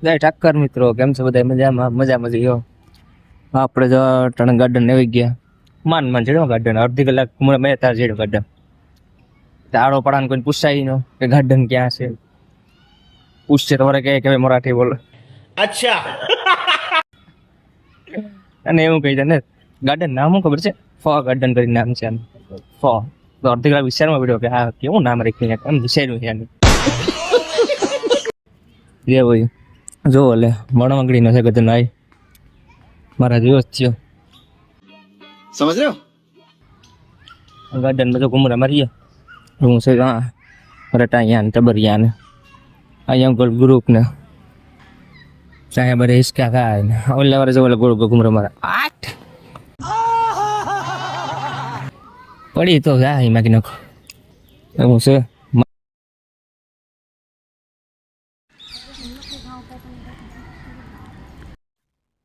જય ઠાકર મિત્રો, કેમ છો બધા? મજામાં જો આપણે જો ટણ ગાર્ડન આવી ગયા. માન ચડ્યો ગાર્ડન, અડધી કલાક મેં તાર ચડ્યો ગાર્ડન. તાળો પડાને કોઈ પૂછાય નો કે ગાર્ડન ક્યાં છે. પૂછશે તમારે કે મરાઠી બોલો. अच्छा અને એવું કહી દે ને ગાર્ડન નામ શું ખબર છે? ફો ગાર્ડન કરીને નામ છે. ફો તો અડધી કલાક વિચારમાં પડ્યો કે આ કેવું નામ રાખ્યું, એમ વિચાર્યું છે આનું. જે ભાઈ જો લે મણવંગડી નો છે ગધન ભાઈ, મારા જેવો જ થયો. समझ रहे हो ગાર્ડન બધું ઘુમરા મારીએ. હું છે હા રટાયા ને ટબરિયા ને અહીંયા ગોલ ગ્રુપ ને ચાહે બરે હિસકા ખાય ને ઓલા વારે જો ઓલા ગોળ ઘુમરા મારા આઠ પડી તો જા હિમાં કી નાખો એવું છે.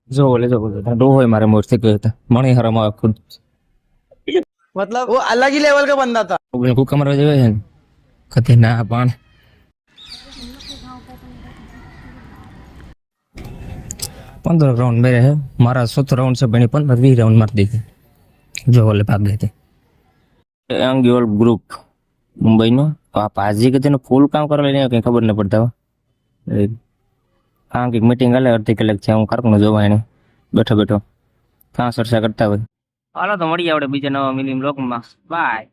જો ડો હોય મારે મોર થી ગયો હતા મણી હરામ આવે ખુદ, मतलब वो अलग ही लेवल का बंदा था. કુકા મારવા જેવો છે ને કતે ના પણ 15 રાઉન્ડ મેરે હે, મારા 17 રાઉન્ડ से बनी 15-20 राउंड मार दी थी जो वाले भाग गए थे. एंग्योल ग्रुप मुंबई नो पाजी के तेनो फूल काम कर लेने कहीं खबर नहीं पड़ता कहाँ की मीटिंग आले अर्धी कलाक છે હું કારકનો જોવા એને બેઠો બેઠો કાં ચર્ચા કરતા હોય. હાલો તો મળીએ આપણે બીજા નવા મિલી બ્લોગમાં. બાય.